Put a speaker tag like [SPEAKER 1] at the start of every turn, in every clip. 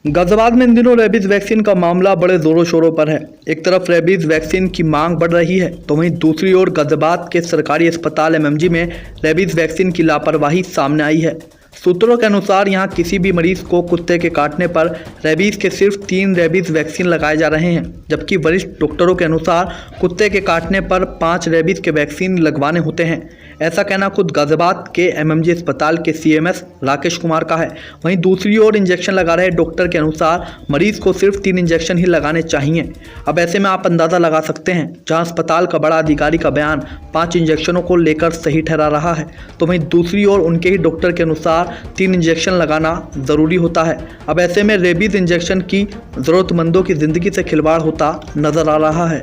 [SPEAKER 1] गाजियाबाद में इन दिनों rabies vaccine का मामला बड़े जोरों शोरों पर है। एक तरफ रेबीज वैक्सीन की मांग बढ़ रही है तो वहीं दूसरी ओर गाजियाबाद के सरकारी अस्पताल एमएमजी में रेबीज वैक्सीन की लापरवाही सामने आई है। सूत्रों के अनुसार यहां किसी भी मरीज को कुत्ते के काटने पर रेबीज के सिर्फ 3 रेबीज वैक्सीन लगाए जा रहे हैं, जबकि वरिष्ठ डॉक्टरों के अनुसार कुत्ते के काटने पर 5 रेबीज के वैक्सीन लगवाने होते हैं। ऐसा कहना खुद गाजियाबाद के एमएमजी अस्पताल के सीएमएस राकेश कुमार का है। वहीं दूसरी ओर इंजेक्शन लगा रहे डॉक्टर के अनुसार मरीज को सिर्फ 3 इंजेक्शन ही लगाने चाहिए। अब ऐसे में आप अंदाज़ा लगा सकते हैं, जहां अस्पताल का बड़ा अधिकारी का बयान 5 इंजेक्शनों को लेकर सही ठहरा रहा है, तो वहीं दूसरी ओर उनके ही डॉक्टर के अनुसार 3 इंजेक्शन लगाना ज़रूरी होता है। अब ऐसे में रेबीज इंजेक्शन की ज़रूरतमंदों की ज़िंदगी से खिलवाड़ होता नजर आ रहा है।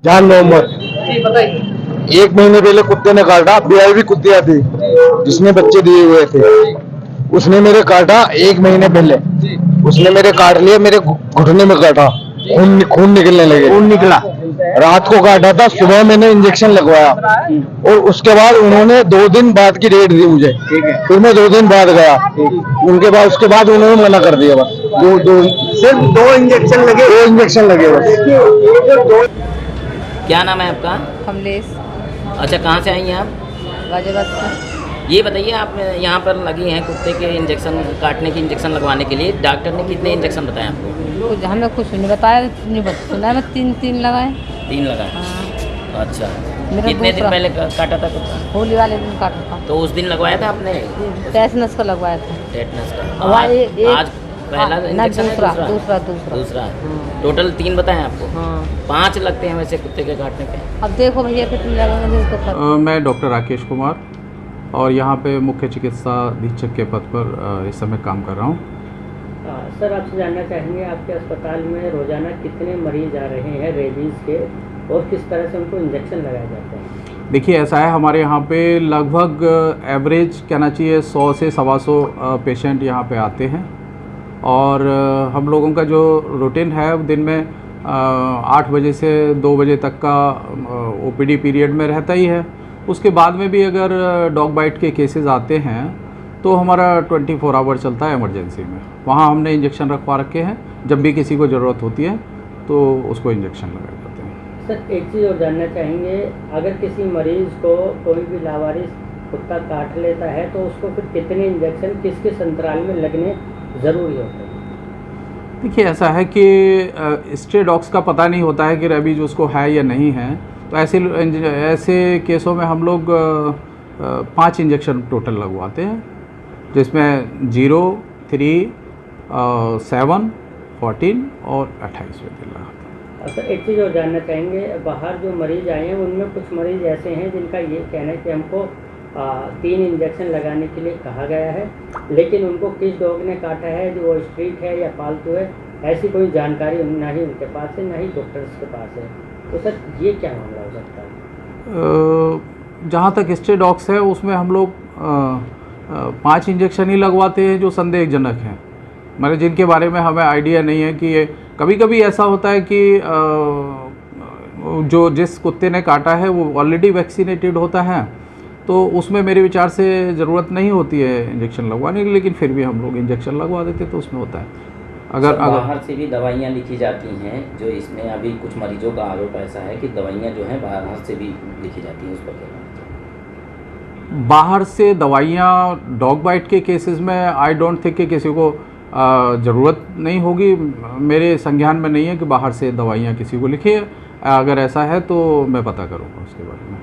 [SPEAKER 2] जान मोहम्मद, एक महीने पहले कुत्ते ने काटा, ब्याई भी कुत्तियां थी जिसने बच्चे दिए हुए थे, उसने मेरे काटा 1 महीने पहले। उसने मेरे काट लिया, मेरे घुटने में काटा, खून निकलने लगे। खून निकला, रात को काटा था, सुबह मैंने इंजेक्शन लगवाया और उसके बाद उन्होंने 2 दिन बाद की डेट दी मुझे। फिर मैं 2 दिन बाद गया, उसके बाद उन्होंने मना कर दिया। बस सिर्फ 2 इंजेक्शन लगे, 2 इंजेक्शन लगे बस।
[SPEAKER 3] क्या नाम है आपका?
[SPEAKER 4] कमलेश।
[SPEAKER 3] अच्छा, कहाँ से आई हैं आप?
[SPEAKER 4] गाजियाबाद से।
[SPEAKER 3] ये बताइए, आप यहाँ पर लगी हैं कुत्ते के इंजेक्शन काटने की इंजेक्शन लगवाने के लिए। डॉक्टर ने कितने इंजेक्शन बताए आपको?
[SPEAKER 4] कुछ हमें कुछ नहीं बताया, नहीं सुना है। 3 लगाए।
[SPEAKER 3] 3 लगाए?
[SPEAKER 4] हाँ।
[SPEAKER 3] अच्छा, कितने दिन पहले काटा था कुत्ता?
[SPEAKER 4] होली वाले दिन काटा था।
[SPEAKER 3] तो उस दिन लगवाया था आपने?
[SPEAKER 4] टेटनस का लगवाया था।
[SPEAKER 3] टेटनस का। आज पहला इंजेक्शन है? दूसरा। टोटल 3 बताएं आपको?
[SPEAKER 4] हाँ।
[SPEAKER 3] 5 लगते हैं वैसे कुत्ते के काटने पे।
[SPEAKER 4] अब देखो भैया कितने लगेंगे।
[SPEAKER 5] मैं डॉक्टर राकेश कुमार और यहाँ पे मुख्य चिकित्सा अधीक्षक के पद पर इस समय काम कर रहा हूँ।
[SPEAKER 6] सर, आपसे जानना चाहेंगे, आपके अस्पताल में रोजाना कितने मरीज आ रहे हैं रेबीज़ के और किस तरह से उनको इंजेक्शन लगाए जाते हैं?
[SPEAKER 5] देखिए, ऐसा है, हमारे यहाँ पे लगभग एवरेज कहना चाहिए 100 से 125 पेशेंट यहाँ पे आते हैं और हम लोगों का जो रूटीन है दिन में 8 बजे से 2 बजे तक का ओपीडी पीरियड में रहता ही है। उसके बाद में भी अगर डॉग बाइट के केसेस आते हैं तो हमारा 24 आवर चलता है इमरजेंसी में। वहाँ हमने इंजेक्शन रखवा रखे हैं, जब भी किसी को ज़रूरत होती है तो उसको इंजेक्शन लगाए जाते हैं।
[SPEAKER 6] सर, एक चीज़ और जानना चाहेंगे, अगर किसी मरीज़ को कोई भी लावारिस कुत्ता काट लेता है तो उसको फिर कितने इंजेक्शन किस अंतराल में लगने ज़रूरी होते हैं?
[SPEAKER 5] देखिए, ऐसा है कि स्ट्रे डॉग्स का पता नहीं होता है कि रेबीज उसको है या नहीं है, तो ऐसे केसों में हम लोग 5 इंजेक्शन टोटल लगवाते हैं, जिसमें 0, 3, 7, 14 और 28 दिन लगाते हैं।
[SPEAKER 6] सर, एक चीज़ और जानना चाहेंगे, बाहर जो मरीज़ आए हैं उनमें कुछ मरीज़ ऐसे हैं जिनका ये कहना है कि हमको 3 इंजेक्शन लगाने के लिए कहा गया है, लेकिन उनको किस डॉग ने काटा है, जो वो स्ट्रीट है या पालतू है, ऐसी कोई जानकारी ना ही उनके पास है ना ही डॉक्टर्स के पास है। तो सर, ये क्या मामला हो सकता है?
[SPEAKER 5] जहाँ तक स्ट्रे डॉग्स है उसमें हम लोग 5 इंजेक्शन ही लगवाते हैं जो संदेहजनक हैं, मतलब जिनके बारे में हमें आइडिया नहीं है कि कभी कभी ऐसा होता है कि जो जिस कुत्ते ने काटा है वो ऑलरेडी वैक्सीनेटेड होता है, तो उसमें मेरे विचार से ज़रूरत नहीं होती है इंजेक्शन लगवाने की, लेकिन फिर भी हम लोग इंजेक्शन लगवा देते तो उसमें होता है। अगर
[SPEAKER 3] बाहर से भी दवाइयाँ लिखी जाती हैं, जो इसमें अभी कुछ मरीजों का आरोप ऐसा है कि दवाइयाँ जो हैं बाहर से भी लिखी जाती हैं, उस पर क्या?
[SPEAKER 5] बाहर से दवाइयाँ डॉग बाइट के केसेस में आई डोंट थिंक कि किसी को ज़रूरत नहीं होगी। मेरे संज्ञान में नहीं है कि बाहर से दवाइयाँ किसी को लिखी है। अगर ऐसा है तो मैं पता करूँगा उसके बारे में।